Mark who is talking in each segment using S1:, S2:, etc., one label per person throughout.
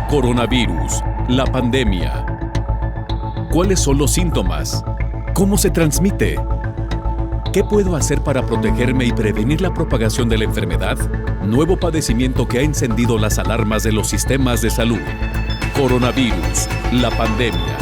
S1: Coronavirus, la pandemia. ¿Cuáles son los síntomas? ¿Cómo se transmite? ¿Qué puedo hacer para protegerme y prevenir la propagación de la enfermedad? Nuevo padecimiento que ha encendido las alarmas de los sistemas de salud. Coronavirus, la pandemia.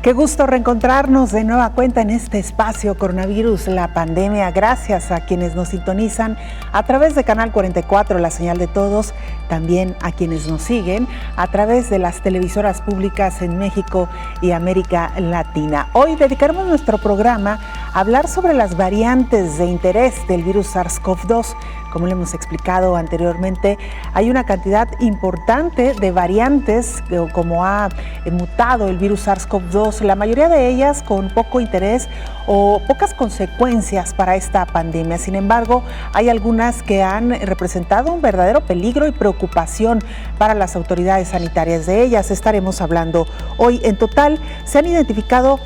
S2: Qué gusto reencontrarnos de nueva cuenta en este espacio Coronavirus, la pandemia. Gracias a quienes nos sintonizan a través de Canal 44, la señal de todos, también a quienes nos siguen a través de las televisoras públicas en México y América Latina. Hoy dedicaremos nuestro programa a hablar sobre las variantes de interés del virus SARS-CoV-2. Como le hemos explicado anteriormente, hay una cantidad importante de variantes, como ha mutado el virus SARS-CoV-2, la mayoría de ellas con poco interés o pocas consecuencias para esta pandemia. Sin embargo, hay algunas que han representado un verdadero peligro y preocupación para las autoridades sanitarias. De ellas estaremos hablando hoy. En total, se han identificado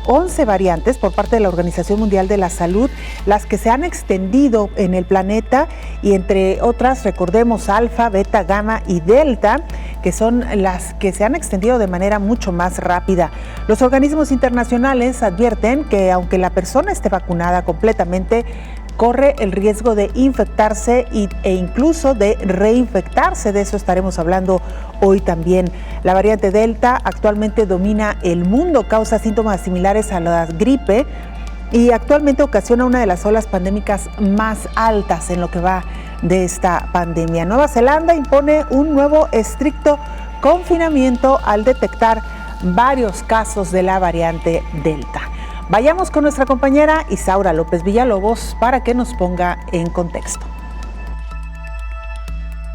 S2: 11 variantes por parte de la Organización Mundial de la Salud, las que se han extendido en el planeta, y entre otras recordemos alfa, beta, gamma y delta, que son las que se han extendido de manera mucho más rápida. Los organismos internacionales advierten que aunque la persona esté vacunada completamente, corre el riesgo de infectarse e incluso de reinfectarse. De eso estaremos hablando hoy también. La variante Delta actualmente domina el mundo, causa síntomas similares a la gripe y actualmente ocasiona una de las olas pandémicas más altas en lo que va de esta pandemia. Nueva Zelanda impone un nuevo estricto confinamiento al detectar varios casos de la variante Delta. Vayamos con nuestra compañera Isaura López Villalobos para que nos ponga en contexto.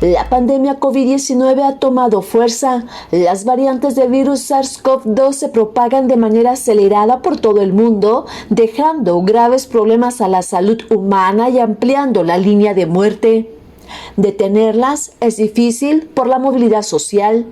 S3: La pandemia COVID-19 ha tomado fuerza. Las variantes del virus SARS-CoV-2 se propagan de manera acelerada por todo el mundo, dejando graves problemas a la salud humana y ampliando la línea de muerte. Detenerlas es difícil por la movilidad social.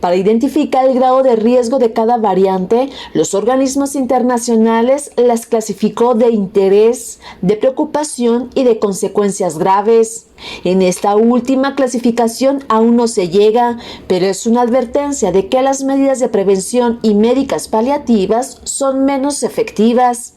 S3: Para identificar el grado de riesgo de cada variante, los organismos internacionales las clasificó de interés, de preocupación y de consecuencias graves. En esta última clasificación aún no se llega, pero es una advertencia de que las medidas de prevención y médicas paliativas son menos efectivas.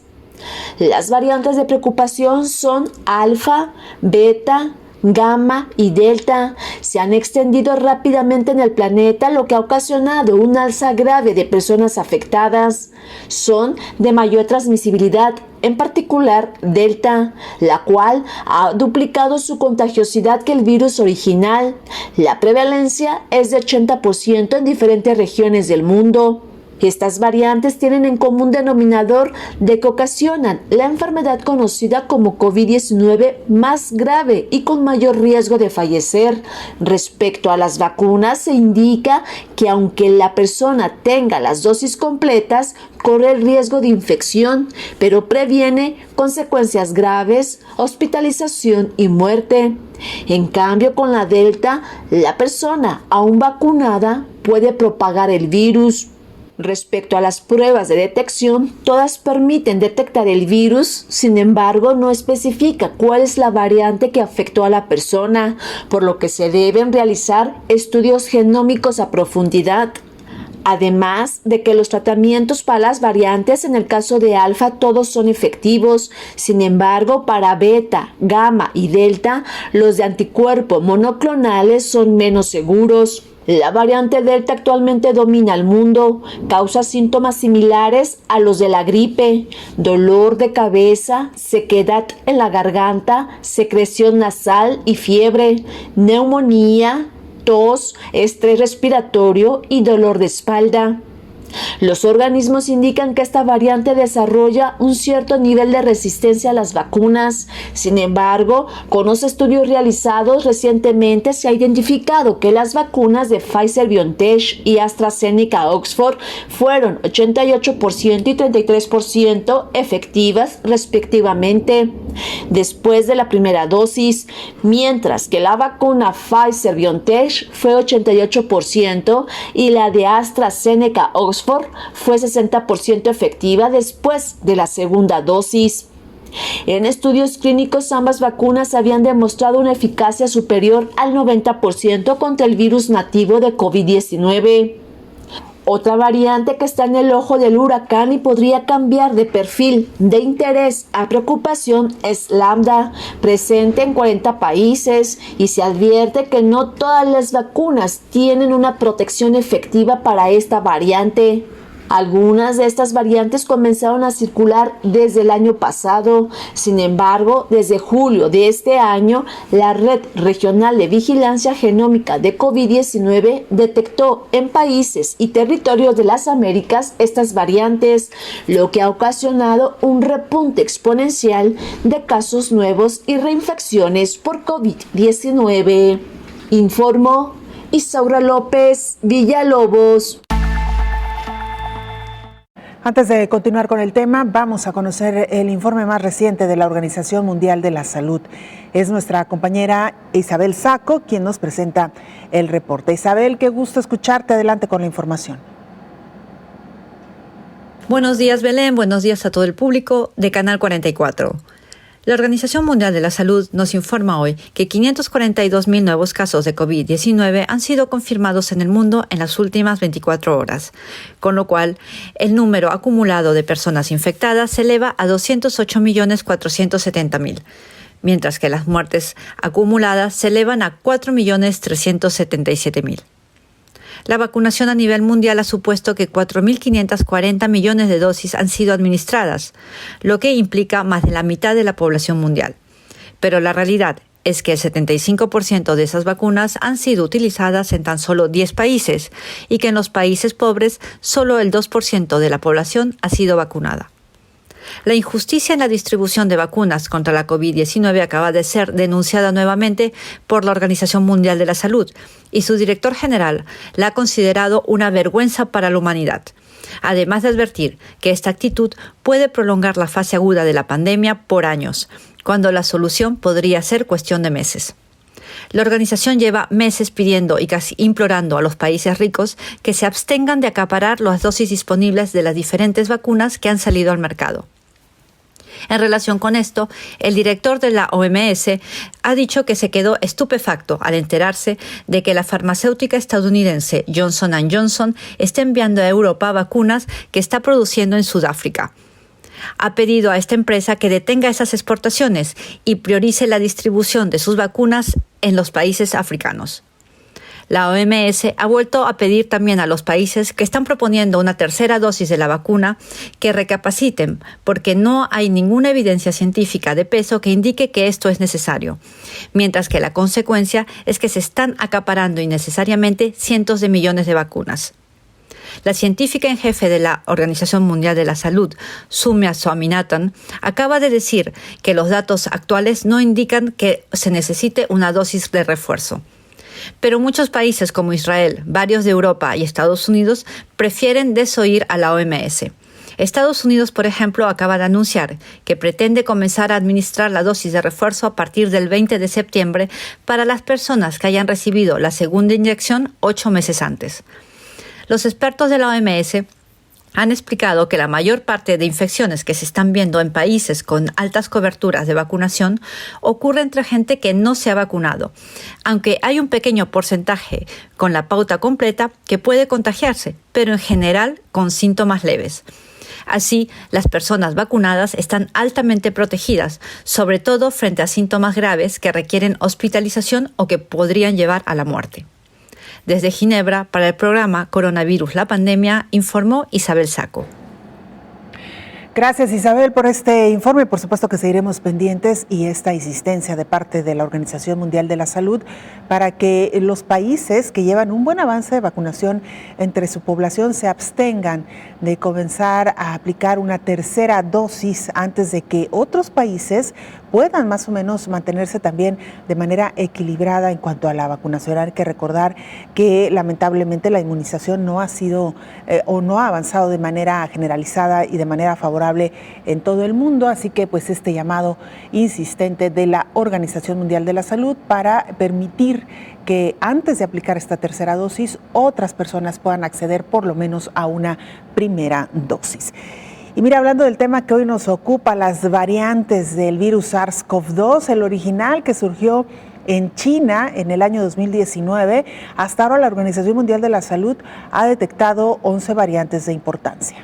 S3: Las variantes de preocupación son alfa, beta, gamma y delta. Se han extendido rápidamente en el planeta, lo que ha ocasionado un alza grave de personas afectadas. Son de mayor transmisibilidad, en particular delta, la cual ha duplicado su contagiosidad que el virus original. La prevalencia es de 80% en diferentes regiones del mundo. Estas variantes tienen en común denominador de que ocasionan la enfermedad conocida como COVID-19 más grave y con mayor riesgo de fallecer. Respecto a las vacunas, se indica que aunque la persona tenga las dosis completas, corre el riesgo de infección, pero previene consecuencias graves, hospitalización y muerte. En cambio, con la Delta, la persona aún vacunada puede propagar el virus. Respecto a las pruebas de detección, todas permiten detectar el virus, sin embargo, no especifica cuál es la variante que afectó a la persona, por lo que se deben realizar estudios genómicos a profundidad. Además de que los tratamientos para las variantes, en el caso de alfa, todos son efectivos. Sin embargo, para beta, gamma y delta, los de anticuerpo monoclonales son menos seguros. La variante Delta actualmente domina el mundo, causa síntomas similares a los de la gripe: dolor de cabeza, sequedad en la garganta, secreción nasal y fiebre, neumonía, tos, estrés respiratorio y dolor de espalda. Los organismos indican que esta variante desarrolla un cierto nivel de resistencia a las vacunas. Sin embargo, con los estudios realizados recientemente se ha identificado que las vacunas de Pfizer-BioNTech y AstraZeneca-Oxford fueron 88% y 33% efectivas respectivamente después de la primera dosis, mientras que la vacuna Pfizer-BioNTech fue 88% y la de AstraZeneca-Oxford fue 60% efectiva después de la segunda dosis. En estudios clínicos, ambas vacunas habían demostrado una eficacia superior al 90% contra el virus nativo de COVID-19. Otra variante que está en el ojo del huracán y podría cambiar de perfil de interés a preocupación es Lambda, presente en 40 países, y se advierte que no todas las vacunas tienen una protección efectiva para esta variante. Algunas de estas variantes comenzaron a circular desde el año pasado. Sin embargo, desde julio de este año, la Red Regional de Vigilancia Genómica de COVID-19 detectó en países y territorios de las Américas estas variantes, lo que ha ocasionado un repunte exponencial de casos nuevos y reinfecciones por COVID-19. Informó Isaura López Villalobos.
S2: Antes de continuar con el tema, vamos a conocer el informe más reciente de la Organización Mundial de la Salud. Es nuestra compañera Isabel Saco quien nos presenta el reporte. Isabel, qué gusto escucharte. Adelante con la información.
S4: Buenos días, Belén. Buenos días a todo el público de Canal 44. La Organización Mundial de la Salud nos informa hoy que 542.000 nuevos casos de COVID-19 han sido confirmados en el mundo en las últimas 24 horas, con lo cual el número acumulado de personas infectadas se eleva a 208.470.000, mientras que las muertes acumuladas se elevan a 4.377.000. La vacunación a nivel mundial ha supuesto que 4.540 millones de dosis han sido administradas, lo que implica más de la mitad de la población mundial. Pero la realidad es que el 75% de esas vacunas han sido utilizadas en tan solo 10 países y que en los países pobres solo el 2% de la población ha sido vacunada. La injusticia en la distribución de vacunas contra la COVID-19 acaba de ser denunciada nuevamente por la Organización Mundial de la Salud y su director general la ha considerado una vergüenza para la humanidad, además de advertir que esta actitud puede prolongar la fase aguda de la pandemia por años, cuando la solución podría ser cuestión de meses. La organización lleva meses pidiendo y casi implorando a los países ricos que se abstengan de acaparar las dosis disponibles de las diferentes vacunas que han salido al mercado. En relación con esto, el director de la OMS ha dicho que se quedó estupefacto al enterarse de que la farmacéutica estadounidense Johnson & Johnson está enviando a Europa vacunas que está produciendo en Sudáfrica. Ha pedido a esta empresa que detenga esas exportaciones y priorice la distribución de sus vacunas en los países africanos. La OMS ha vuelto a pedir también a los países que están proponiendo una tercera dosis de la vacuna que recapaciten, porque no hay ninguna evidencia científica de peso que indique que esto es necesario, mientras que la consecuencia es que se están acaparando innecesariamente cientos de millones de vacunas. La científica en jefe de la Organización Mundial de la Salud, Soumya Swaminathan, acaba de decir que los datos actuales no indican que se necesite una dosis de refuerzo. Pero muchos países como Israel, varios de Europa y Estados Unidos prefieren desoír a la OMS. Estados Unidos, por ejemplo, acaba de anunciar que pretende comenzar a administrar la dosis de refuerzo a partir del 20 de septiembre para las personas que hayan recibido la segunda inyección 8 meses antes. Los expertos de la OMS han explicado que la mayor parte de infecciones que se están viendo en países con altas coberturas de vacunación ocurre entre gente que no se ha vacunado, aunque hay un pequeño porcentaje con la pauta completa que puede contagiarse, pero en general con síntomas leves. Así, las personas vacunadas están altamente protegidas, sobre todo frente a síntomas graves que requieren hospitalización o que podrían llevar a la muerte. Desde Ginebra, para el programa Coronavirus, la pandemia, informó Isabel Saco.
S2: Gracias, Isabel, por este informe. Por supuesto que seguiremos pendientes y esta insistencia de parte de la Organización Mundial de la Salud para que los países que llevan un buen avance de vacunación entre su población se abstengan de comenzar a aplicar una tercera dosis antes de que otros países puedan más o menos mantenerse también de manera equilibrada en cuanto a la vacunación. Hay que recordar que lamentablemente la inmunización no ha sido o no ha avanzado de manera generalizada y de manera favorable en todo el mundo, así que pues este llamado insistente de la Organización Mundial de la Salud para permitir que antes de aplicar esta tercera dosis otras personas puedan acceder por lo menos a una primera dosis. Y mira, hablando del tema que hoy nos ocupa, las variantes del virus SARS-CoV-2, el original que surgió en China en el año 2019, hasta ahora la Organización Mundial de la Salud ha detectado 11 variantes de importancia.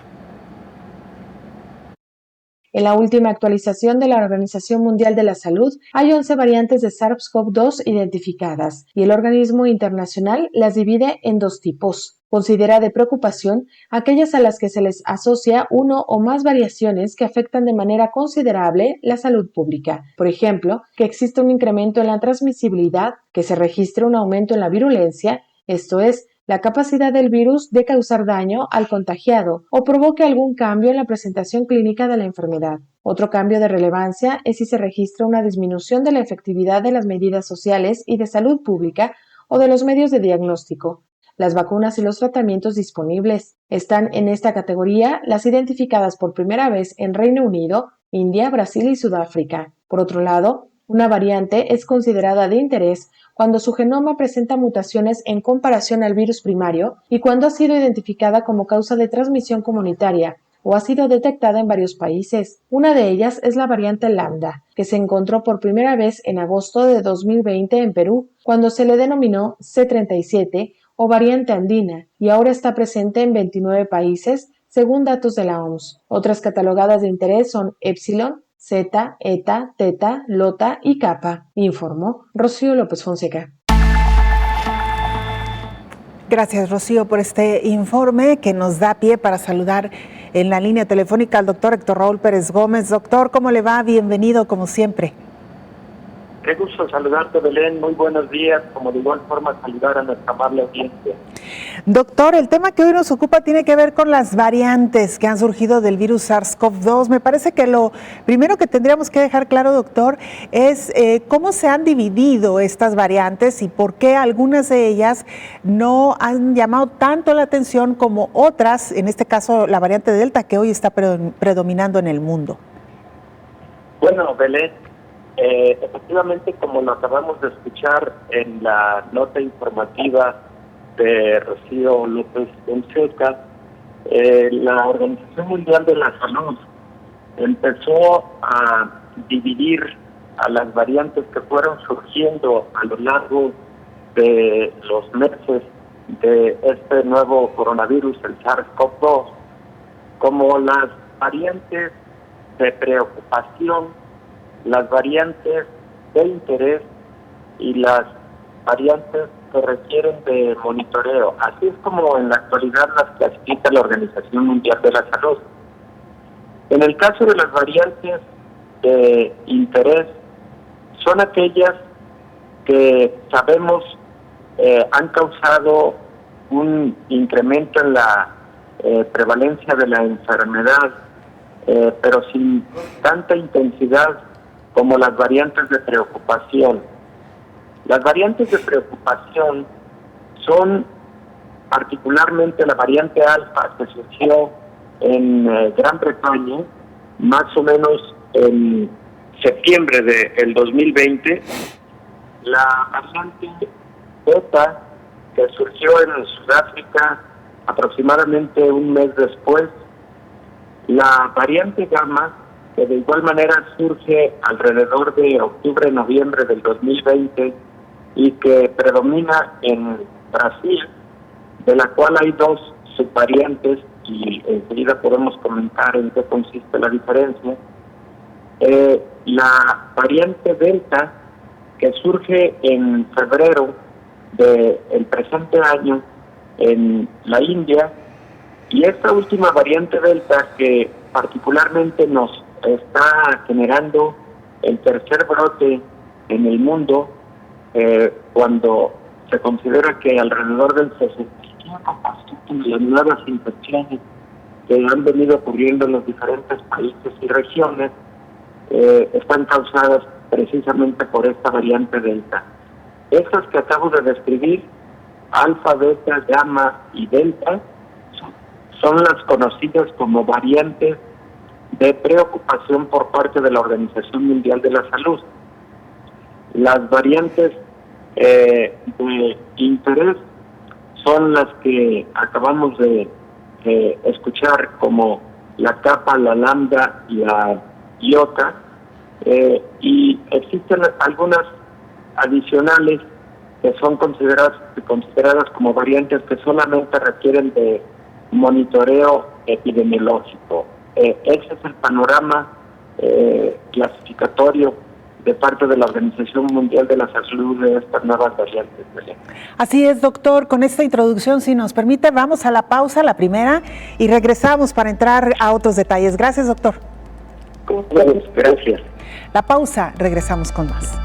S5: En la última actualización de la Organización Mundial de la Salud, hay 11 variantes de SARS-CoV-2 identificadas y el organismo internacional las divide en dos tipos. Considera de preocupación aquellas a las que se les asocia uno o más variaciones que afectan de manera considerable la salud pública. Por ejemplo, que existe un incremento en la transmisibilidad, que se registre un aumento en la virulencia, esto es, la capacidad del virus de causar daño al contagiado o provoque algún cambio en la presentación clínica de la enfermedad. Otro cambio de relevancia es si se registra una disminución de la efectividad de las medidas sociales y de salud pública o de los medios de diagnóstico. Las vacunas y los tratamientos disponibles. Están en esta categoría las identificadas por primera vez en Reino Unido, India, Brasil y Sudáfrica. Por otro lado, una variante es considerada de interés cuando su genoma presenta mutaciones en comparación al virus primario y cuando ha sido identificada como causa de transmisión comunitaria o ha sido detectada en varios países. Una de ellas es la variante Lambda, que se encontró por primera vez en agosto de 2020 en Perú, cuando se le denominó C37 o variante andina, y ahora está presente en 29 países, según datos de la OMS. Otras catalogadas de interés son Epsilon, Zeta, Eta, Teta, Lota y Kappa, informó Rocío López Fonseca.
S2: Gracias, Rocío, por este informe que nos da pie para saludar en la línea telefónica al doctor Héctor Raúl Pérez Gómez. Doctor, ¿cómo le va? Bienvenido, como siempre.
S6: Qué gusto saludarte, Belén. Muy buenos días. Como de igual forma, saludar a nuestra amable audiencia.
S2: Doctor, el tema que hoy nos ocupa tiene que ver con las variantes que han surgido del virus SARS-CoV-2. Me parece que lo primero que tendríamos que dejar claro, doctor, es cómo se han dividido estas variantes y por qué algunas de ellas no han llamado tanto la atención como otras, en este caso la variante Delta, que hoy está predominando en el mundo.
S6: Bueno, Belén, efectivamente, como lo acabamos de escuchar en la nota informativa de Rocío López Fonseca, la Organización Mundial de la Salud empezó a dividir a las variantes que fueron surgiendo a lo largo de los meses de este nuevo coronavirus, el SARS-CoV-2, como las variantes de preocupación, las variantes de interés y las variantes que requieren de monitoreo. Así es como en la actualidad las clasifica la Organización Mundial de la Salud. En el caso de las variantes de interés, son aquellas que sabemos han causado un incremento en la prevalencia de la enfermedad, pero sin tanta intensidad como las variantes de preocupación. Las variantes de preocupación son particularmente la variante alfa, que surgió en Gran Bretaña, más o menos en septiembre del 2020, la variante beta, que surgió en Sudáfrica aproximadamente un mes después, la variante gamma, que de igual manera surge alrededor de octubre-noviembre del 2020 y que predomina en Brasil, de la cual hay dos subvariantes y enseguida podemos comentar en qué consiste la diferencia. La variante Delta, que surge en febrero del presente año en la India, y esta última variante Delta que particularmente nos está generando el tercer brote en el mundo, cuando se considera que alrededor del 65% de las nuevas infecciones que han venido ocurriendo en los diferentes países y regiones están causadas precisamente por esta variante Delta. Estas que acabo de describir, alfa, beta, gamma y delta, son las conocidas como variantes de preocupación por parte de la Organización Mundial de la Salud. Las variantes de interés son las que acabamos de escuchar, como la kappa, la lambda y la iota, y existen algunas adicionales que son consideradas como variantes que solamente requieren de monitoreo epidemiológico. Ese es el panorama clasificatorio de parte de la Organización Mundial de la Salud de estas nuevas variantes.
S2: Así es, doctor. Con esta introducción, si nos permite, vamos a la pausa, la primera, y regresamos para entrar a otros detalles. Gracias, doctor.
S6: Gracias.
S2: La pausa, regresamos con más.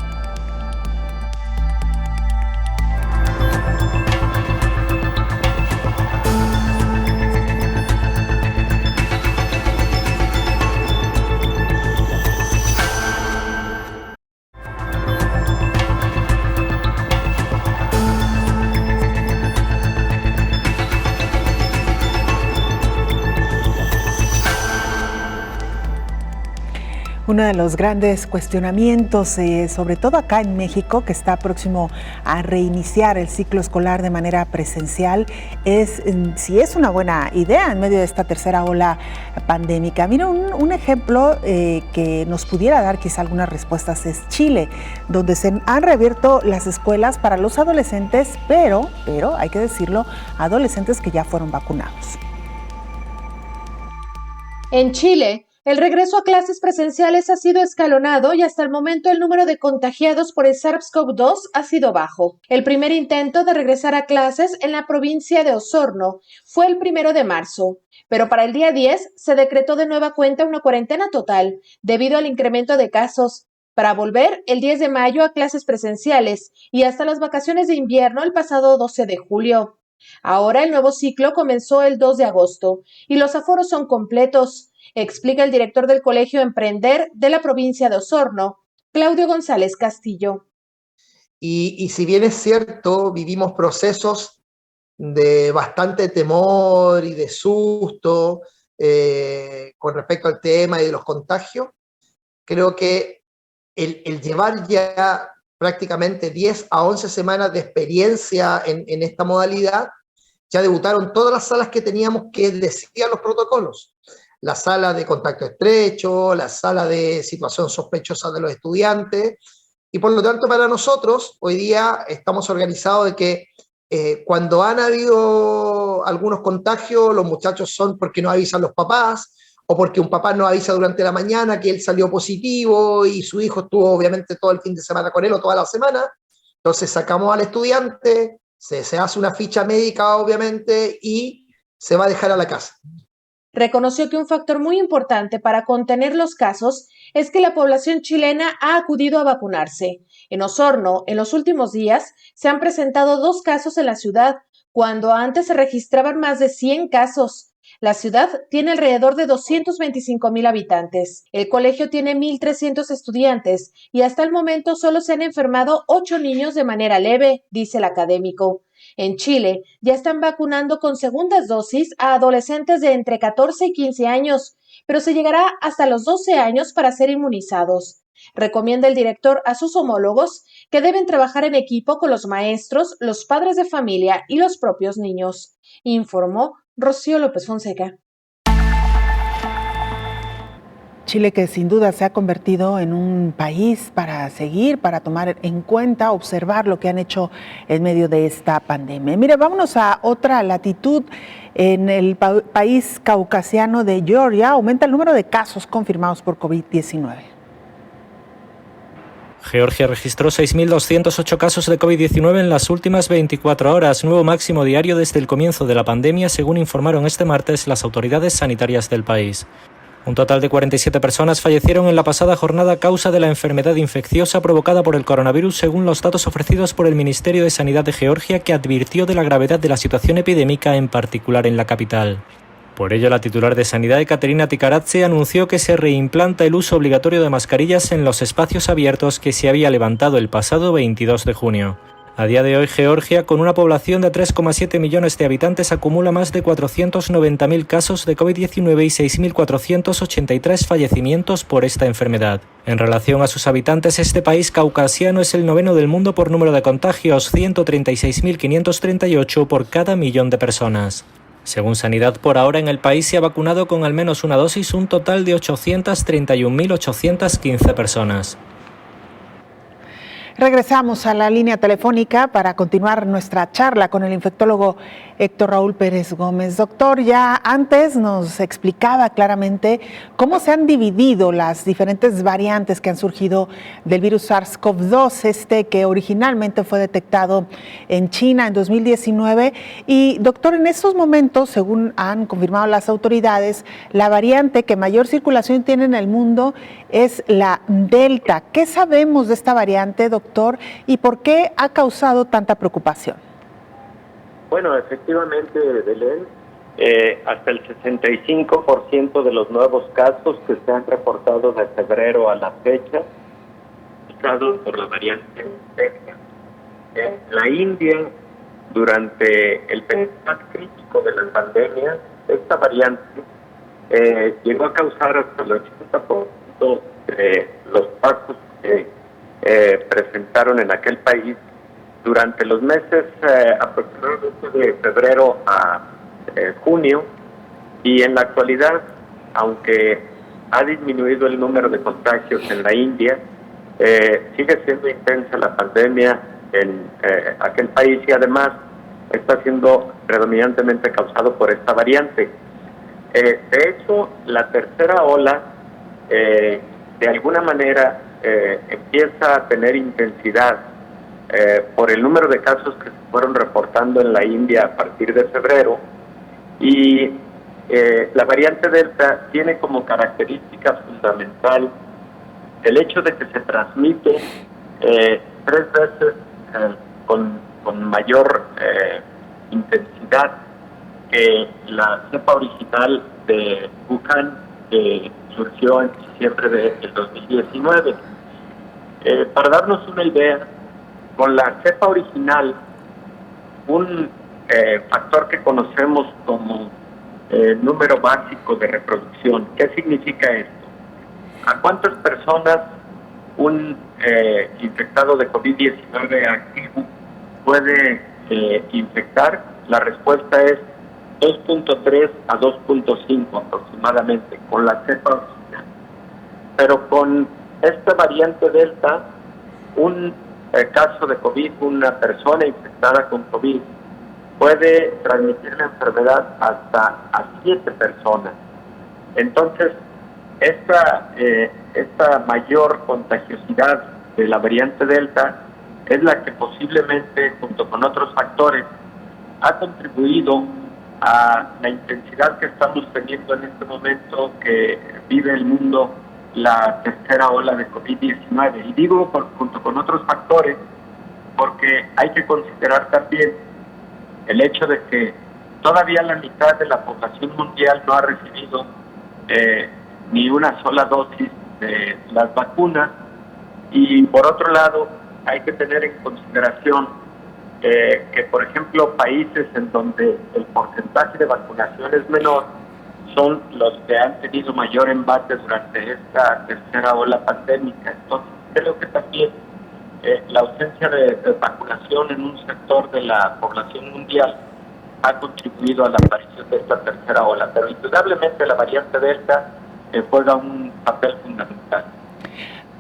S2: Uno de los grandes cuestionamientos, sobre todo acá en México, que está próximo a reiniciar el ciclo escolar de manera presencial, es si es una buena idea en medio de esta tercera ola pandémica. Mira, un ejemplo que nos pudiera dar quizá algunas respuestas es Chile, donde se han reabierto las escuelas para los adolescentes, pero hay que decirlo, adolescentes que ya fueron vacunados.
S5: En Chile, el regreso a clases presenciales ha sido escalonado y hasta el momento el número de contagiados por el SARS-CoV-2 ha sido bajo. El primer intento de regresar a clases en la provincia de Osorno fue el 1 de marzo, pero para el día 10 se decretó de nueva cuenta una cuarentena total debido al incremento de casos, para volver el 10 de mayo a clases presenciales y hasta las vacaciones de invierno el pasado 12 de julio. Ahora el nuevo ciclo comenzó el 2 de agosto y los aforos son completos, explica el director del Colegio Emprender de la provincia de Osorno, Claudio González Castillo.
S7: Y si bien es cierto, vivimos procesos de bastante temor y de susto con respecto al tema y de los contagios, creo que el llevar ya prácticamente 10 a 11 semanas de experiencia en esta modalidad, ya debutaron todas las salas que teníamos que decían los protocolos. La sala de contacto estrecho, la sala de situación sospechosa de los estudiantes, y por lo tanto para nosotros hoy día estamos organizados de que cuando han habido algunos contagios, los muchachos son porque no avisan los papás, o porque un papá no avisa durante la mañana que él salió positivo y su hijo estuvo obviamente todo el fin de semana con él o toda la semana. Entonces sacamos al estudiante, se hace una ficha médica obviamente y se va a dejar a la casa.
S5: Reconoció que un factor muy importante para contener los casos es que la población chilena ha acudido a vacunarse. En Osorno, en los últimos días, se han presentado 2 casos en la ciudad, cuando antes se registraban más de 100 casos. La ciudad tiene alrededor de 225,000 habitantes. El colegio tiene 1,300 estudiantes y hasta el momento solo se han enfermado 8 niños de manera leve, dice el académico. En Chile ya están vacunando con segundas dosis a adolescentes de entre 14 y 15 años, pero se llegará hasta los 12 años para ser inmunizados. Recomienda el director a sus homólogos que deben trabajar en equipo con los maestros, los padres de familia y los propios niños, informó Rocío López Fonseca.
S2: Chile, que sin duda se ha convertido en un país para seguir, para tomar en cuenta, observar lo que han hecho en medio de esta pandemia. Mire, vámonos a otra latitud. En el país caucasiano de Georgia aumenta el número de casos confirmados por COVID-19.
S8: Georgia registró 6.208 casos de COVID-19 en las últimas 24 horas, nuevo máximo diario desde el comienzo de la pandemia, según informaron este martes las autoridades sanitarias del país. Un total de 47 personas fallecieron en la pasada jornada a causa de la enfermedad infecciosa provocada por el coronavirus, según los datos ofrecidos por el Ministerio de Sanidad de Georgia, que advirtió de la gravedad de la situación epidémica, en particular en la capital. Por ello, la titular de Sanidad, Ekaterina Tikaradze, anunció que se reimplanta el uso obligatorio de mascarillas en los espacios abiertos que se había levantado el pasado 22 de junio. A día de hoy, Georgia, con una población de 3,7 millones de habitantes, acumula más de 490.000 casos de COVID-19 y 6.483 fallecimientos por esta enfermedad. En relación a sus habitantes, este país caucasiano es el 9º del mundo por número de contagios, 136.538 por cada millón de personas. Según Sanidad, por ahora en el país se ha vacunado con al menos una dosis un total de 831.815 personas.
S2: Regresamos a la línea telefónica para continuar nuestra charla con el infectólogo Héctor Raúl Pérez Gómez. Doctor, ya antes nos explicaba claramente cómo se han dividido las diferentes variantes que han surgido del virus SARS-CoV-2, que originalmente fue detectado en China en 2019. Y doctor, en estos momentos, según han confirmado las autoridades, la variante que mayor circulación tiene en el mundo es la Delta. ¿Qué sabemos de esta variante, doctor, y por qué ha causado tanta preocupación?
S6: Bueno, efectivamente, Belén, hasta el 65% de los nuevos casos que se han reportado de febrero a la fecha, causados por la variante Delta. En la India, durante el periodo más crítico de la pandemia, esta variante llegó a causar hasta el 80% de los casos que presentaron en aquel país durante los meses aproximadamente de febrero a junio, y en la actualidad, aunque ha disminuido el número de contagios en la India, sigue siendo intensa la pandemia en aquel país, y además está siendo predominantemente causado por esta variante. De hecho, la tercera ola de alguna manera empieza a tener intensidad por el número de casos que se fueron reportando en la India a partir de febrero, y la variante Delta tiene como característica fundamental el hecho de que se transmite 3 veces con mayor intensidad que la cepa original de Wuhan, que surgió en diciembre del 2019. Para darnos una idea, con la cepa original, un factor que conocemos como número básico de reproducción. ¿Qué significa esto? ¿A cuántas personas un infectado de COVID-19 activo puede infectar? La respuesta es 2.3 a 2.5 aproximadamente con la cepa original. Pero con esta variante Delta, un caso de COVID, una persona infectada con COVID, puede transmitir la enfermedad hasta a 7 personas. Entonces, esta mayor contagiosidad de la variante Delta es la que posiblemente, junto con otros factores, ha contribuido a la intensidad que estamos teniendo en este momento que vive el mundo, la tercera ola de COVID-19. Y digo junto con otros factores porque hay que considerar también el hecho de que todavía la mitad de la población mundial no ha recibido ni una sola dosis de las vacunas, y por otro lado hay que tener en consideración que, por ejemplo, países en donde el porcentaje de vacunación es menor son los que han tenido mayor embate durante esta tercera ola pandémica. Entonces, creo que también la ausencia de vacunación en un sector de la población mundial ha contribuido a la aparición de esta tercera ola. Pero indudablemente la variante Delta juega un papel fundamental.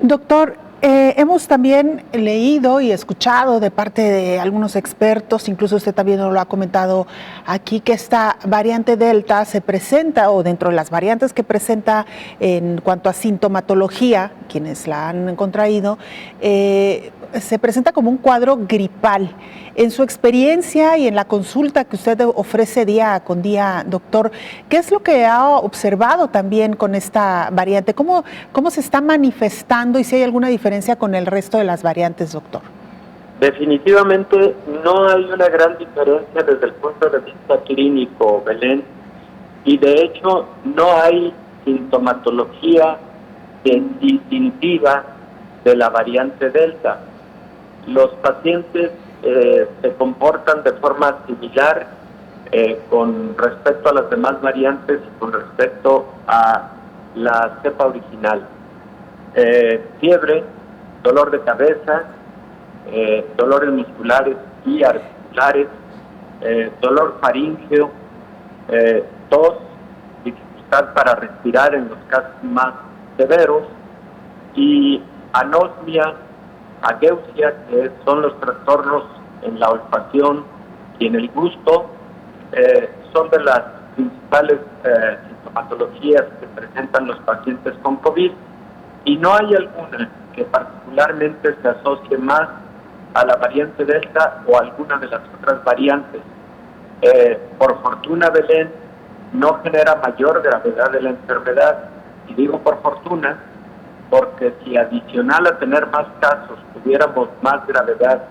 S2: Doctor, hemos también leído y escuchado de parte de algunos expertos, incluso usted también nos lo ha comentado aquí, que esta variante Delta se presenta, o dentro de las variantes que presenta en cuanto a sintomatología, quienes la han contraído, se presenta como un cuadro gripal. En su experiencia y en la consulta que usted ofrece día con día, doctor, ¿qué es lo que ha observado también con esta variante? ¿Cómo se está manifestando y si hay alguna diferencia con el resto de las variantes, doctor?
S6: Definitivamente no hay una gran diferencia desde el punto de vista clínico, Belén, y de hecho no hay sintomatología distintiva de la variante Delta. Los pacientes se comportan de forma similar con respecto a las demás variantes y con respecto a la cepa original. Fiebre, dolor de cabeza, dolores musculares y articulares, dolor faríngeo, tos, dificultad para respirar en los casos más severos, y anosmia, ageusia, que son los trastornos en la olfacción y en el gusto, son de las principales sintomatologías que presentan los pacientes con COVID, y no hay alguna que particularmente se asocie más a la variante Delta o a alguna de las otras variantes. Por fortuna, Belén, no genera mayor gravedad de la enfermedad, y digo por fortuna porque si adicional a tener más casos tuviéramos más gravedad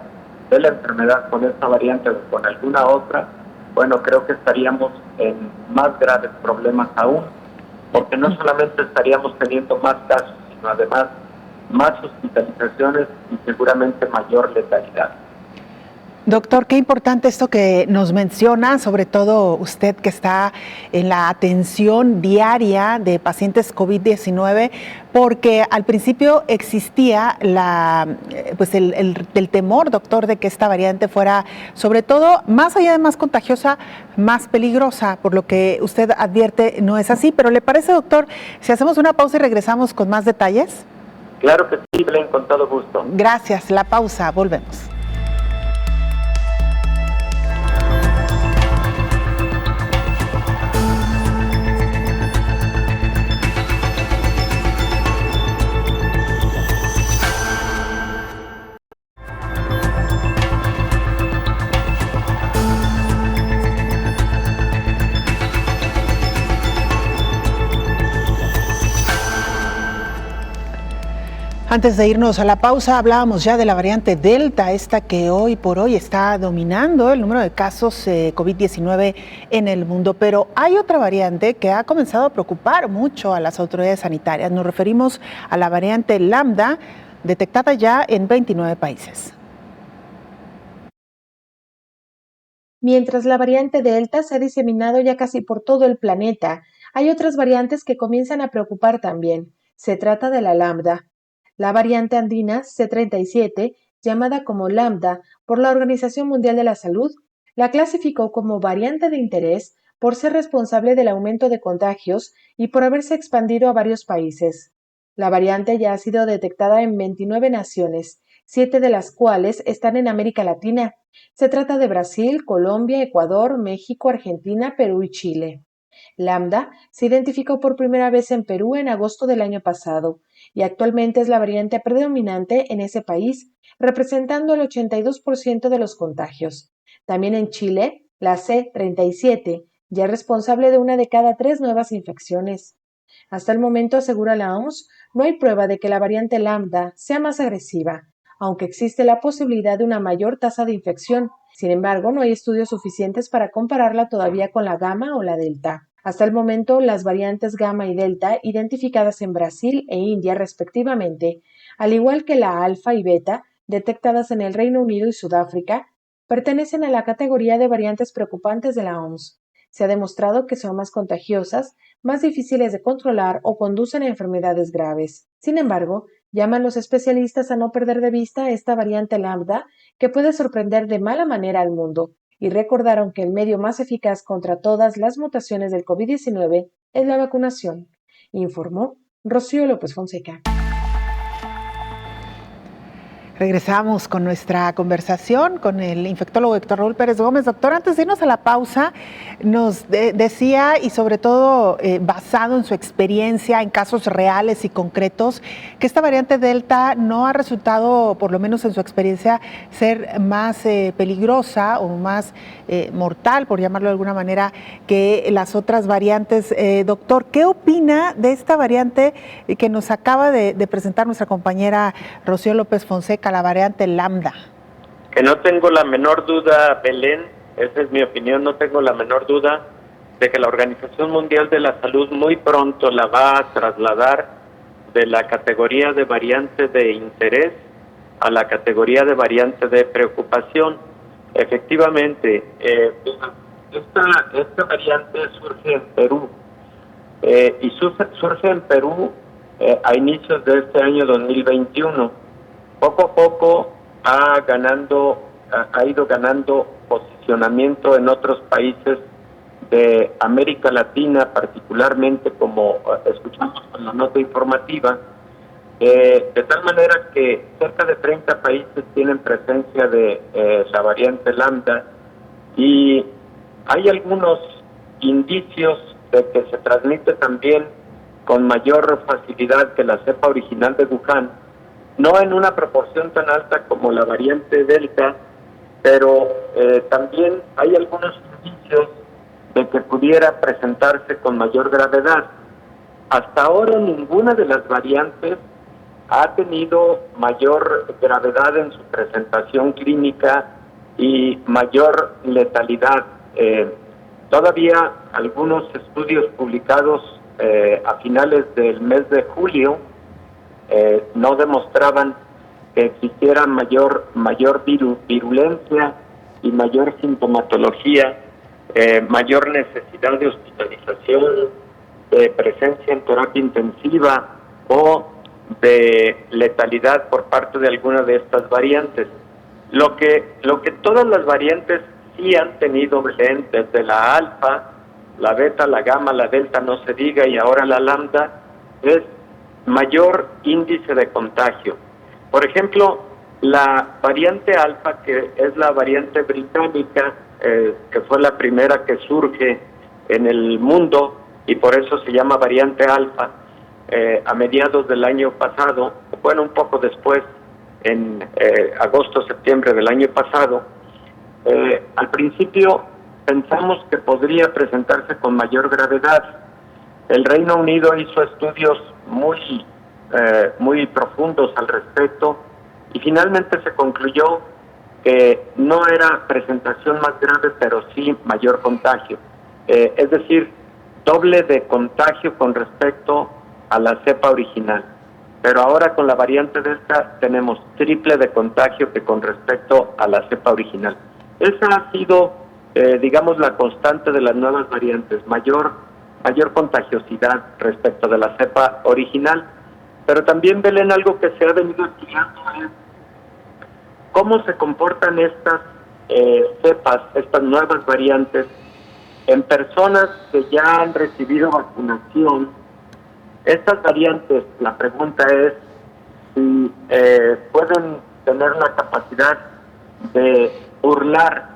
S6: de la enfermedad con esta variante o con alguna otra, bueno, creo que estaríamos en más graves problemas aún, porque no solamente estaríamos teniendo más casos, sino además más hospitalizaciones y seguramente mayor letalidad.
S2: Doctor, qué importante esto que nos menciona, sobre todo usted que está en la atención diaria de pacientes COVID-19, porque al principio existía el temor, doctor, de que esta variante fuera, sobre todo, más allá de más contagiosa, más peligrosa, por lo que usted advierte no es así. Pero ¿le parece, doctor, si hacemos una pausa y regresamos con más detalles?
S6: Claro que sí, Belén, con todo gusto.
S2: Gracias, la pausa, volvemos. Antes de irnos a la pausa, hablábamos ya de la variante Delta, esta que hoy por hoy está dominando el número de casos COVID-19 en el mundo, pero hay otra variante que ha comenzado a preocupar mucho a las autoridades sanitarias. Nos referimos a la variante Lambda, detectada ya en 29 países.
S5: Mientras la variante Delta se ha diseminado ya casi por todo el planeta, hay otras variantes que comienzan a preocupar también. Se trata de la Lambda. La variante andina C37, llamada como Lambda por la Organización Mundial de la Salud, la clasificó como variante de interés por ser responsable del aumento de contagios y por haberse expandido a varios países. La variante ya ha sido detectada en 29 naciones, 7 de las cuales están en América Latina. Se trata de Brasil, Colombia, Ecuador, México, Argentina, Perú y Chile. Lambda se identificó por primera vez en Perú en agosto del año pasado y actualmente es la variante predominante en ese país, representando el 82% de los contagios. También en Chile, la C37 ya es responsable de 1 de cada 3 nuevas infecciones. Hasta el momento, asegura la OMS, no hay prueba de que la variante Lambda sea más agresiva, aunque existe la posibilidad de una mayor tasa de infección. Sin embargo, no hay estudios suficientes para compararla todavía con la Gamma o la Delta. Hasta el momento, las variantes Gamma y Delta, identificadas en Brasil e India respectivamente, al igual que la Alfa y Beta, detectadas en el Reino Unido y Sudáfrica, pertenecen a la categoría de variantes preocupantes de la OMS. Se ha demostrado que son más contagiosas, más difíciles de controlar o conducen a enfermedades graves. Sin embargo, llaman los especialistas a no perder de vista esta variante Lambda, que puede sorprender de mala manera al mundo, y recordaron que el medio más eficaz contra todas las mutaciones del COVID-19 es la vacunación, informó Rocío López Fonseca.
S2: Regresamos con nuestra conversación con el infectólogo Héctor Raúl Pérez Gómez. Doctor, antes de irnos a la pausa, nos decía, y sobre todo basado en su experiencia, en casos reales y concretos, que esta variante Delta no ha resultado, por lo menos en su experiencia, ser más peligrosa o más mortal, por llamarlo de alguna manera, que las otras variantes. Doctor, ¿qué opina de esta variante que nos acaba de presentar nuestra compañera Rocío López Fonseca, la variante Lambda?
S6: Que no tengo la menor duda, Belén, esa es mi opinión, no tengo la menor duda de que la Organización Mundial de la Salud muy pronto la va a trasladar de la categoría de variante de interés a la categoría de variante de preocupación. Efectivamente, esta variante surge en Perú y surge en Perú a inicios de este año 2021. Poco a poco ha ido ganando posicionamiento en otros países de América Latina, particularmente como escuchamos en la nota informativa, de tal manera que cerca de 30 países tienen presencia de la variante Lambda, y hay algunos indicios de que se transmite también con mayor facilidad que la cepa original de Wuhan, no en una proporción tan alta como la variante Delta, pero también hay algunos indicios de que pudiera presentarse con mayor gravedad. Hasta ahora ninguna de las variantes ha tenido mayor gravedad en su presentación clínica y mayor letalidad. Todavía algunos estudios publicados a finales del mes de julio no demostraban que existiera mayor virulencia y mayor sintomatología, mayor necesidad de hospitalización, de presencia en terapia intensiva o de letalidad por parte de alguna de estas variantes. Lo que todas las variantes sí han tenido, Belén, desde la alfa, la beta, la gamma, la delta, no se diga, y ahora la lambda, es mayor índice de contagio. Por ejemplo, la variante alfa, que es la variante británica, que fue la primera que surge en el mundo y por eso se llama variante alfa, a mediados del año pasado, bueno, un poco después, en agosto-septiembre del año pasado, al principio pensamos que podría presentarse con mayor gravedad. El Reino Unido hizo estudios muy profundos al respecto y finalmente se concluyó que no era presentación más grave, pero sí mayor contagio. Es decir, doble de contagio con respecto a la cepa original. Pero ahora con la variante Delta tenemos triple de contagio que con respecto a la cepa original. Esa ha sido, digamos, la constante de las nuevas variantes, mayor contagiosidad respecto de la cepa original. Pero también, Belén, algo que se ha venido estudiando es cómo se comportan estas cepas, estas nuevas variantes, en personas que ya han recibido vacunación. Estas variantes, la pregunta es si pueden tener la capacidad de burlar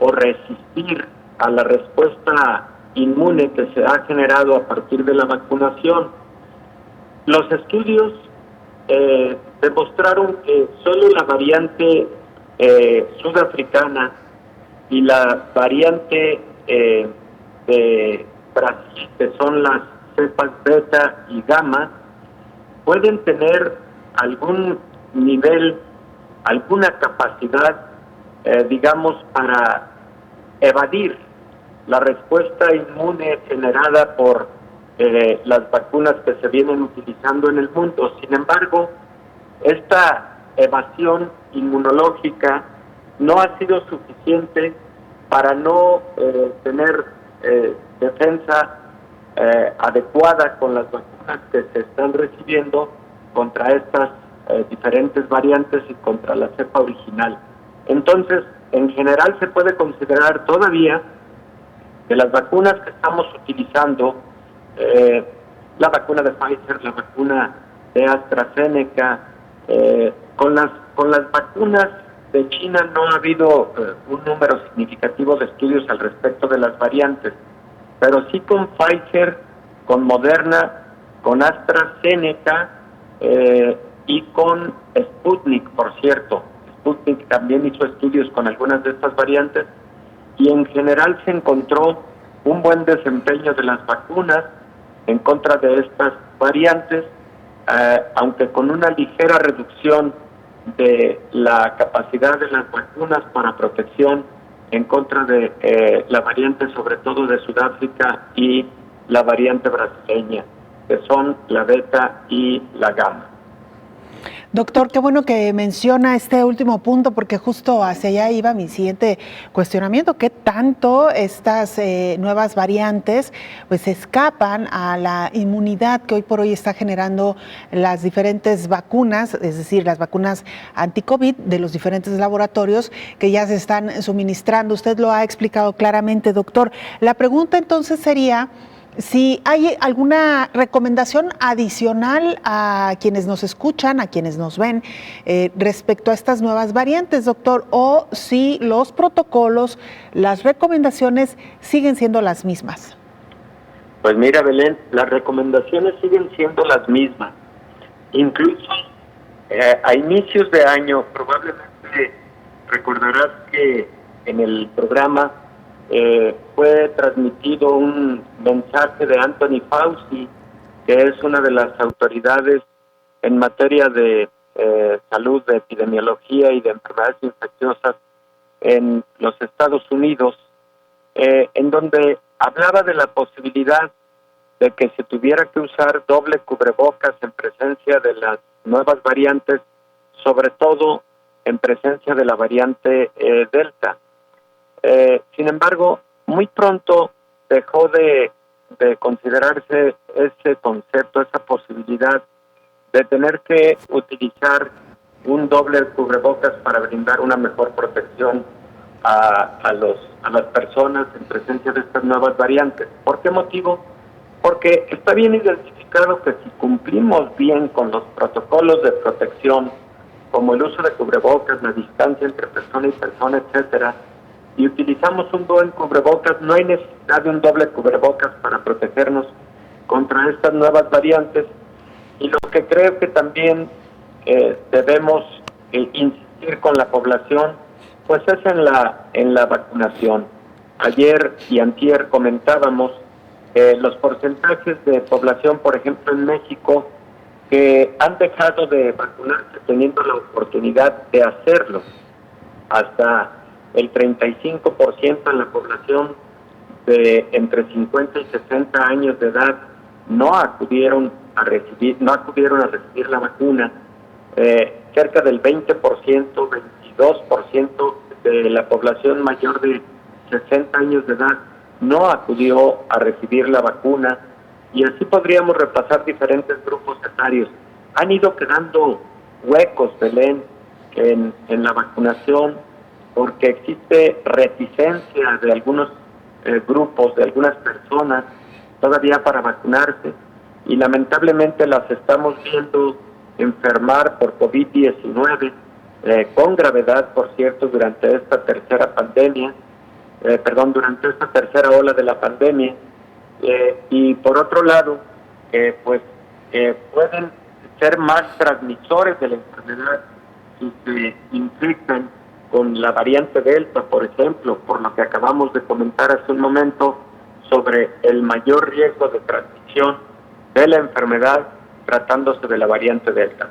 S6: o resistir a la respuesta inmune que se ha generado a partir de la vacunación. Los estudios demostraron que solo la variante sudafricana y la variante de Brasil, que son las cepas beta y gamma, pueden tener algún nivel, alguna capacidad, digamos, para evadir la respuesta inmune generada por las vacunas que se vienen utilizando en el mundo. Sin embargo, esta evasión inmunológica no ha sido suficiente para no tener defensa adecuada con las vacunas que se están recibiendo contra estas diferentes variantes y contra la cepa original. Entonces, en general se puede considerar todavía que las vacunas que estamos utilizando, la vacuna de Pfizer, la vacuna de AstraZeneca, con las vacunas de China no ha habido un número significativo de estudios al respecto de las variantes, pero sí con Pfizer, con Moderna, con AstraZeneca y con Sputnik, por cierto. Sputnik también hizo estudios con algunas de estas variantes y en general se encontró un buen desempeño de las vacunas en contra de estas variantes, aunque con una ligera reducción de la capacidad de las vacunas para protección en contra de la variante, sobre todo de Sudáfrica, y la variante brasileña, que son la beta y la gamma.
S2: Doctor, qué bueno que menciona este último punto, porque justo hacia allá iba mi siguiente cuestionamiento. ¿Qué tanto estas nuevas variantes pues escapan a la inmunidad que hoy por hoy está generando las diferentes vacunas, es decir, las vacunas anti-COVID de los diferentes laboratorios que ya se están suministrando? Usted lo ha explicado claramente, doctor. La pregunta entonces sería si hay alguna recomendación adicional a quienes nos escuchan, a quienes nos ven, respecto a estas nuevas variantes, doctor, o si los protocolos, las recomendaciones siguen siendo las mismas.
S6: Pues mira, Belén, las recomendaciones siguen siendo las mismas. Incluso a inicios de año, probablemente recordarás que en el programa fue transmitido un mensaje de Anthony Fauci, que es una de las autoridades en materia de salud, de epidemiología y de enfermedades infecciosas en los Estados Unidos, en donde hablaba de la posibilidad de que se tuviera que usar doble cubrebocas en presencia de las nuevas variantes, sobre todo en presencia de la variante Delta. Sin embargo, muy pronto dejó de considerarse ese concepto, esa posibilidad de tener que utilizar un doble cubrebocas para brindar una mejor protección a las personas en presencia de estas nuevas variantes. ¿Por qué motivo? Porque está bien identificado que si cumplimos bien con los protocolos de protección, como el uso de cubrebocas, la distancia entre persona y persona, etcétera, y utilizamos un buen cubrebocas, no hay necesidad de un doble cubrebocas para protegernos contra estas nuevas variantes. Y lo que creo que también debemos insistir con la población, pues es en la vacunación. Ayer y antier comentábamos los porcentajes de población, por ejemplo, en México, que han dejado de vacunarse teniendo la oportunidad de hacerlo. Hasta el 35% de la población de entre 50 y 60 años de edad no acudieron a recibir la vacuna. Cerca del 20%, 22% de la población mayor de 60 años de edad no acudió a recibir la vacuna, y así podríamos repasar diferentes grupos etarios. Han ido quedando huecos, Belén, en la vacunación, porque existe reticencia de algunos grupos, de algunas personas, todavía para vacunarse, y lamentablemente las estamos viendo enfermar por COVID-19, con gravedad, por cierto, durante esta tercera ola de la pandemia, y por otro lado, pueden ser más transmisores de la enfermedad si se infectan con la variante Delta, por ejemplo, por lo que acabamos de comentar hace un momento sobre el mayor riesgo de transmisión de la enfermedad tratándose de la variante Delta.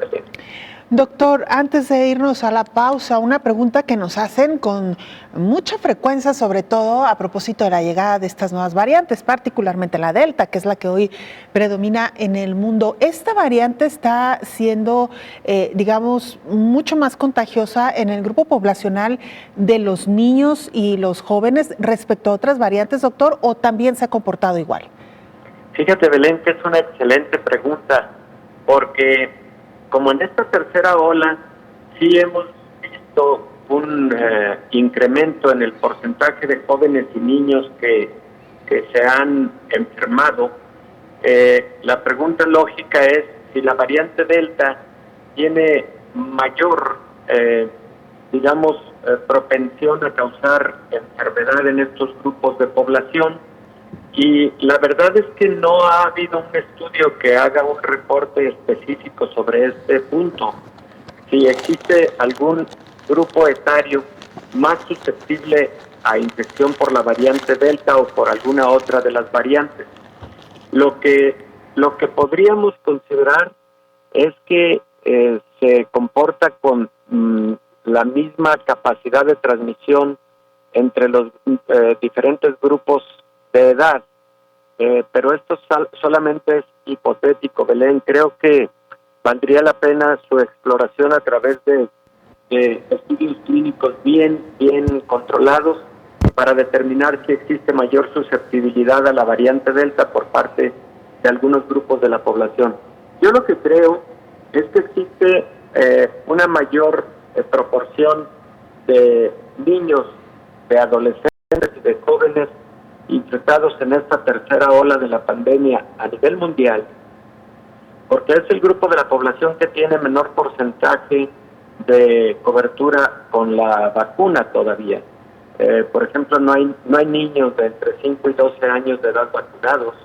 S2: Doctor, antes de irnos a la pausa, una pregunta que nos hacen con mucha frecuencia, sobre todo a propósito de la llegada de estas nuevas variantes, particularmente la Delta, que es la que hoy predomina en el mundo. ¿Esta variante está siendo, mucho más contagiosa en el grupo poblacional de los niños y los jóvenes respecto a otras variantes, doctor, o también se ha comportado igual?
S6: Fíjate, Belén, que es una excelente pregunta, porque como en esta tercera ola sí hemos visto un incremento en el porcentaje de jóvenes y niños que se han enfermado, la pregunta lógica es si la variante Delta tiene mayor, propensión a causar enfermedad en estos grupos de población. Y la verdad es que no ha habido un estudio que haga un reporte específico sobre este punto. Si existe algún grupo etario más susceptible a infección por la variante Delta o por alguna otra de las variantes. Lo que podríamos considerar es que se comporta con la misma capacidad de transmisión entre los diferentes grupos de edad, pero esto solamente es hipotético, Belén. Creo que valdría la pena su exploración a través de estudios clínicos bien controlados para determinar si existe mayor susceptibilidad a la variante Delta por parte de algunos grupos de la población. Yo lo que creo es que existe una mayor proporción de niños, de adolescentes y de jóvenes infectados en esta tercera ola de la pandemia a nivel mundial, porque es el grupo de la población que tiene menor porcentaje de cobertura con la vacuna todavía. Por ejemplo, no hay niños de entre 5 y 12 años de edad vacunados,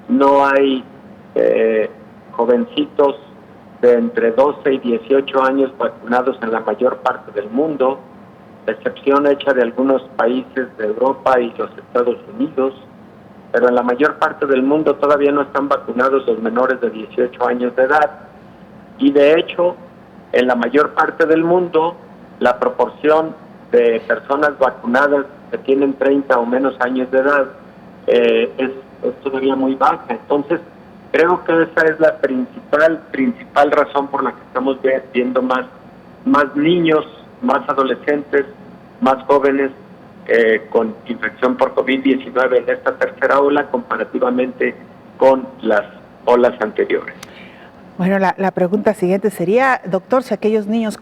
S6: no hay jovencitos de entre 12 y 18 años vacunados en la mayor parte del mundo, excepción hecha de algunos países de Europa y los Estados Unidos, pero en la mayor parte del mundo todavía no están vacunados los menores de 18 años de edad. Y de hecho, en la mayor parte del mundo, la proporción de personas vacunadas que tienen 30 o menos años de edad es todavía muy baja. Entonces, creo que esa es la principal razón por la que estamos viendo más niños, más adolescentes, más jóvenes con infección por COVID-19 en esta tercera ola comparativamente con las olas anteriores.
S2: Bueno, la pregunta siguiente sería, doctor, si aquellos niños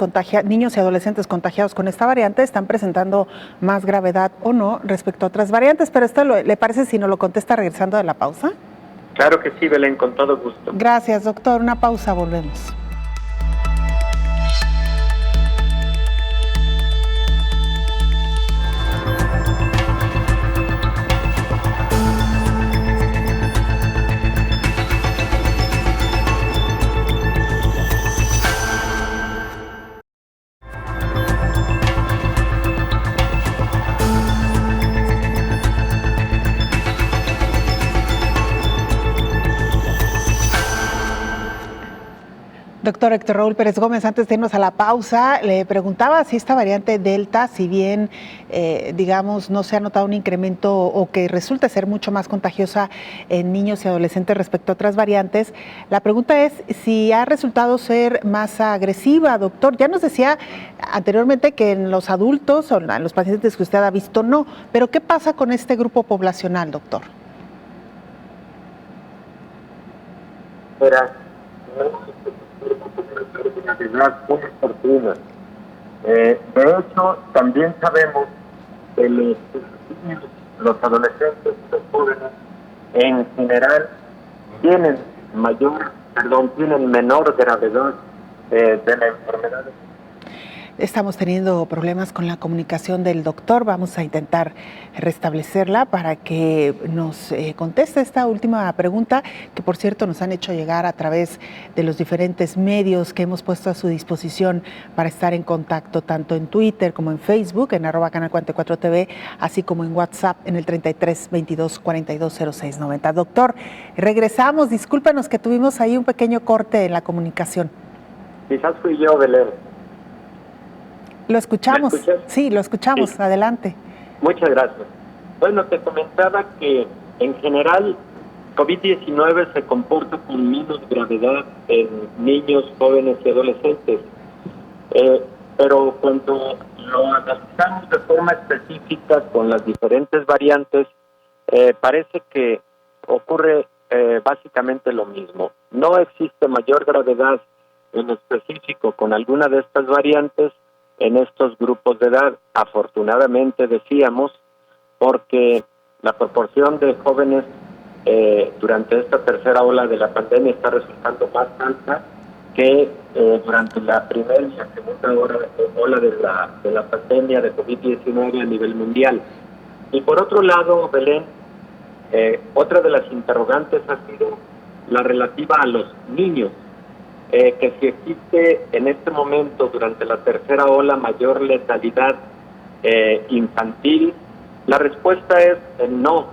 S2: y adolescentes contagiados con esta variante están presentando más gravedad o no respecto a otras variantes, pero esto ¿le parece si nos lo contesta regresando de la pausa?
S6: Claro que sí, Belén, con todo gusto.
S2: Gracias, doctor. Una pausa, volvemos. Doctor Héctor Raúl Pérez Gómez, antes de irnos a la pausa, le preguntaba si esta variante Delta, si bien, digamos, no se ha notado un incremento o que resulta ser mucho más contagiosa en niños y adolescentes respecto a otras variantes, la pregunta es si ha resultado ser más agresiva, doctor. Ya nos decía anteriormente que en los adultos o en los pacientes que usted ha visto no, pero ¿qué pasa con este grupo poblacional, doctor?
S6: Muy oportuna. De hecho, también sabemos que los adolescentes y los jóvenes en general tienen menor gravedad de la enfermedad.
S2: Estamos teniendo problemas con la comunicación del doctor. Vamos a intentar restablecerla para que nos conteste esta última pregunta, que por cierto nos han hecho llegar a través de los diferentes medios que hemos puesto a su disposición para estar en contacto, tanto en Twitter como en Facebook, en @canal44tv, así como en WhatsApp en el 33 22 42 06 90. Doctor, regresamos. Discúlpenos que tuvimos ahí un pequeño corte en la comunicación.
S6: Quizás fui yo, Belén.
S2: Lo escuchamos.
S6: ¿Me escuchas?
S2: Sí, lo escuchamos.
S6: Sí.
S2: Adelante.
S6: Muchas gracias. Bueno, te comentaba que en general COVID-19 se comporta con menos gravedad en niños, jóvenes y adolescentes. Pero cuando lo analizamos de forma específica con las diferentes variantes, parece que ocurre básicamente lo mismo. No existe mayor gravedad en específico con alguna de estas variantes en estos grupos de edad, afortunadamente decíamos, porque la proporción de jóvenes durante esta tercera ola de la pandemia está resultando más alta que durante la primera y la segunda ola de la pandemia de COVID-19 a nivel mundial. Y por otro lado, Belén, otra de las interrogantes ha sido la relativa a los niños. Que si existe en este momento durante la tercera ola mayor letalidad infantil, la respuesta es no.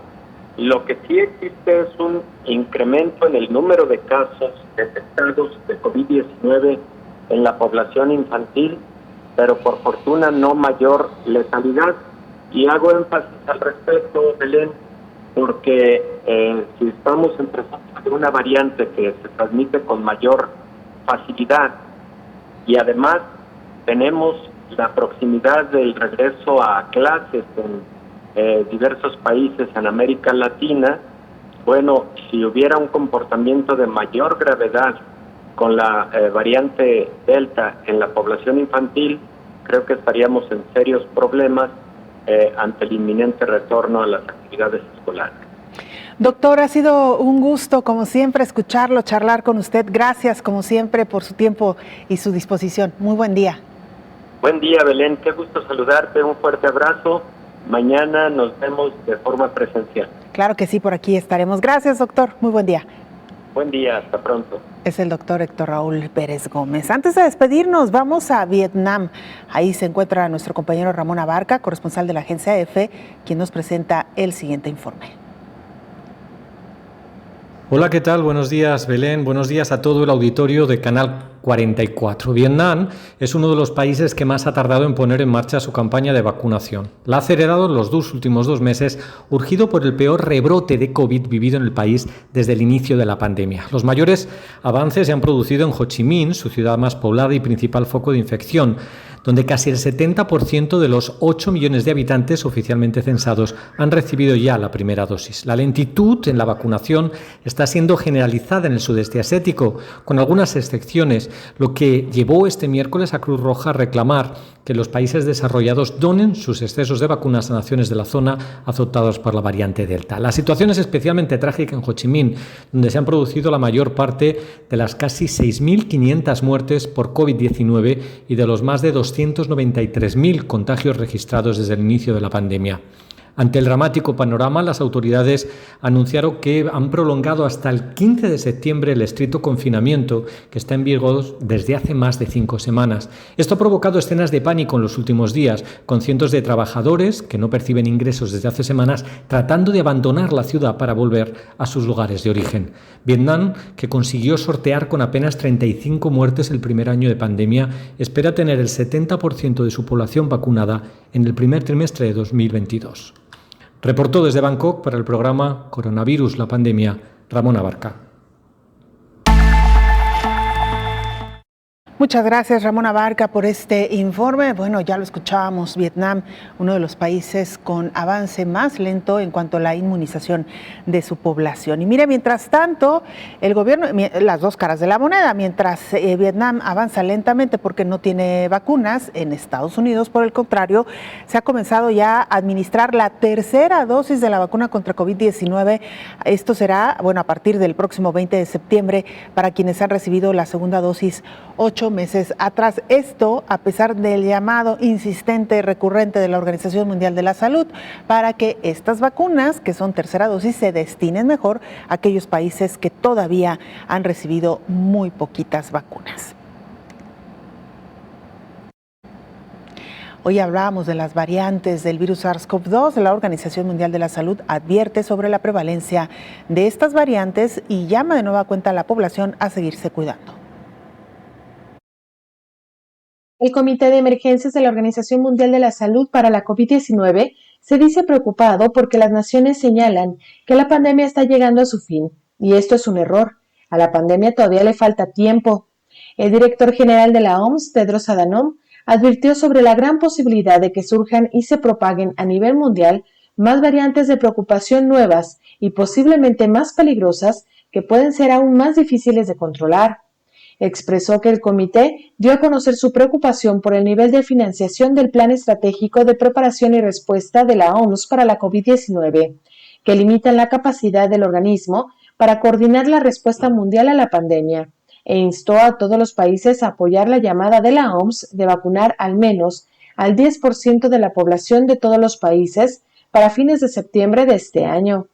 S6: Lo que sí existe es un incremento en el número de casos detectados de COVID-19 en la población infantil, pero por fortuna no mayor letalidad. Y hago énfasis al respecto, Belén, porque si estamos en presencia de una variante que se transmite con mayor facilidad. Y además tenemos la proximidad del regreso a clases en diversos países en América Latina. Bueno, si hubiera un comportamiento de mayor gravedad con la variante Delta en la población infantil, creo que estaríamos en serios problemas ante el inminente retorno a las actividades escolares.
S2: Doctor, ha sido un gusto, como siempre, escucharlo, charlar con usted. Gracias, como siempre, por su tiempo y su disposición. Muy buen día.
S6: Buen día, Belén. Qué gusto saludarte. Un fuerte abrazo. Mañana nos vemos de forma presencial.
S2: Claro que sí, por aquí estaremos. Gracias, doctor. Muy buen día.
S6: Buen día. Hasta pronto.
S2: Es el doctor Héctor Raúl Pérez Gómez. Antes de despedirnos, vamos a Vietnam. Ahí se encuentra nuestro compañero Ramón Abarca, corresponsal de la agencia EFE, quien nos presenta el siguiente informe.
S9: Hola, ¿qué tal? Buenos días, Belén. Buenos días a todo el auditorio de Canal 44. Vietnam es uno de los países que más ha tardado en poner en marcha su campaña de vacunación. La ha acelerado en los últimos 2 meses, urgido por el peor rebrote de COVID vivido en el país desde el inicio de la pandemia. Los mayores avances se han producido en Ho Chi Minh, su ciudad más poblada y principal foco de infección, donde casi el 70% de los 8 millones de habitantes oficialmente censados han recibido ya la primera dosis. La lentitud en la vacunación está siendo generalizada en el sudeste asiático, con algunas excepciones, lo que llevó este miércoles a Cruz Roja a reclamar que los países desarrollados donen sus excesos de vacunas a naciones de la zona azotadas por la variante Delta. La situación es especialmente trágica en Ho Chi Minh, donde se han producido la mayor parte de las casi 6.500 muertes por COVID-19 y de los más de 293.000 contagios registrados desde el inicio de la pandemia. Ante el dramático panorama, las autoridades anunciaron que han prolongado hasta el 15 de septiembre el estricto confinamiento que está en vigor desde hace más de 5 semanas. Esto ha provocado escenas de pánico en los últimos días, con cientos de trabajadores que no perciben ingresos desde hace semanas tratando de abandonar la ciudad para volver a sus lugares de origen. Vietnam, que consiguió sortear con apenas 35 muertes el primer año de pandemia, espera tener el 70% de su población vacunada en el primer trimestre de 2022. Reportó desde Bangkok para el programa Coronavirus, la pandemia, Ramón Abarca.
S2: Muchas gracias, Ramón Abarca, por este informe. Bueno, ya lo escuchábamos, Vietnam, uno de los países con avance más lento en cuanto a la inmunización de su población. Y mire, mientras tanto, el gobierno, las dos caras de la moneda, mientras Vietnam avanza lentamente porque no tiene vacunas, en Estados Unidos, por el contrario, se ha comenzado ya a administrar la tercera dosis de la vacuna contra COVID-19. Esto será, bueno, a partir del próximo 20 de septiembre para quienes han recibido la segunda dosis 8 meses atrás. Esto a pesar del llamado insistente y recurrente de la Organización Mundial de la Salud para que estas vacunas, que son tercera dosis, se destinen mejor a aquellos países que todavía han recibido muy poquitas vacunas. Hoy hablábamos de las variantes del virus SARS-CoV-2. La Organización Mundial de la Salud advierte sobre la prevalencia de estas variantes y llama de nueva cuenta a la población a seguirse cuidando.
S5: El Comité de Emergencias de la Organización Mundial de la Salud para la COVID-19 se dice preocupado porque las naciones señalan que la pandemia está llegando a su fin, y esto es un error. A la pandemia todavía le falta tiempo. El director general de la OMS, Tedros Adhanom, advirtió sobre la gran posibilidad de que surjan y se propaguen a nivel mundial más variantes de preocupación nuevas y posiblemente más peligrosas que pueden ser aún más difíciles de controlar. Expresó que el comité dio a conocer su preocupación por el nivel de financiación del Plan Estratégico de Preparación y Respuesta de la ONU para la COVID-19, que limitan la capacidad del organismo para coordinar la respuesta mundial a la pandemia, e instó a todos los países a apoyar la llamada de la OMS de vacunar al menos al 10% de la población de todos los países para fines de septiembre de este año.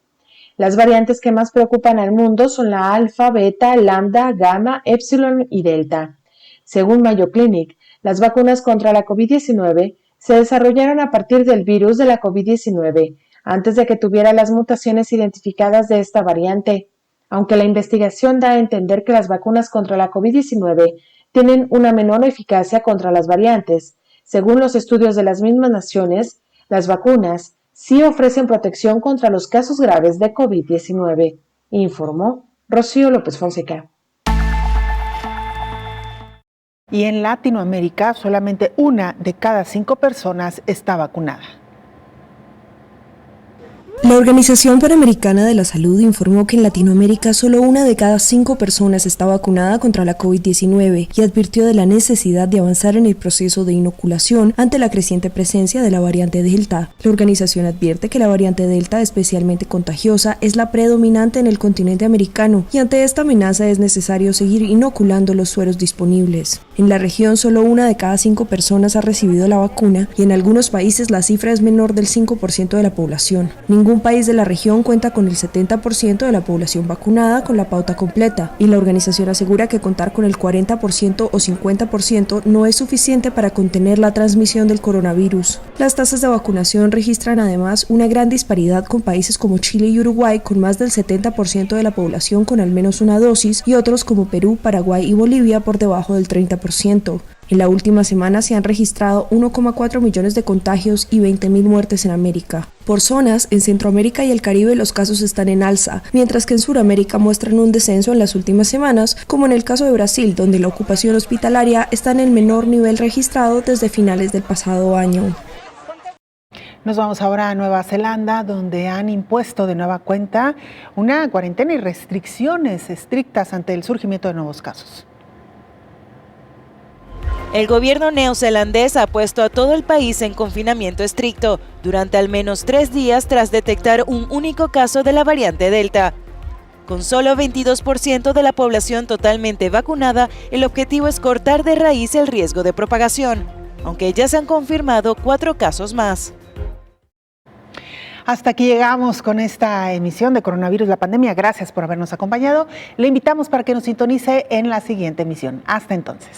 S5: Las variantes que más preocupan al mundo son la alfa, beta, lambda, gamma, epsilon y delta. Según Mayo Clinic, las vacunas contra la COVID-19 se desarrollaron a partir del virus de la COVID-19, antes de que tuviera las mutaciones identificadas de esta variante. Aunque la investigación da a entender que las vacunas contra la COVID-19 tienen una menor eficacia contra las variantes, según los estudios de las mismas naciones, las vacunas sí ofrecen protección contra los casos graves de COVID-19, informó Rocío López Fonseca.
S2: Y en Latinoamérica, solamente 1 de cada 5 personas está vacunada.
S10: La Organización Panamericana de la Salud informó que en Latinoamérica solo 1 de cada 5 personas está vacunada contra la COVID-19 y advirtió de la necesidad de avanzar en el proceso de inoculación ante la creciente presencia de la variante Delta. La organización advierte que la variante Delta, especialmente contagiosa, es la predominante en el continente americano y ante esta amenaza es necesario seguir inoculando los sueros disponibles. En la región, solo 1 de cada 5 personas ha recibido la vacuna y en algunos países la cifra es menor del 5% de la población. Ningún país de la región cuenta con el 70% de la población vacunada con la pauta completa, y la organización asegura que contar con el 40% o 50% no es suficiente para contener la transmisión del coronavirus. Las tasas de vacunación registran además una gran disparidad con países como Chile y Uruguay, con más del 70% de la población con al menos una dosis, y otros como Perú, Paraguay y Bolivia por debajo del 30%. En la última semana se han registrado 1,4 millones de contagios y 20.000 muertes en América. Por zonas, en Centroamérica y el Caribe los casos están en alza, mientras que en Sudamérica muestran un descenso en las últimas semanas, como en el caso de Brasil, donde la ocupación hospitalaria está en el menor nivel registrado desde finales del pasado año.
S2: Nos vamos ahora a Nueva Zelanda, donde han impuesto de nueva cuenta una cuarentena y restricciones estrictas ante el surgimiento de nuevos casos.
S11: El gobierno neozelandés ha puesto a todo el país en confinamiento estricto durante al menos 3 días tras detectar un único caso de la variante Delta. Con solo 22% de la población totalmente vacunada, el objetivo es cortar de raíz el riesgo de propagación, aunque ya se han confirmado 4 casos más.
S2: Hasta aquí llegamos con esta emisión de Coronavirus, la pandemia. Gracias por habernos acompañado. Le invitamos para que nos sintonice en la siguiente emisión. Hasta entonces.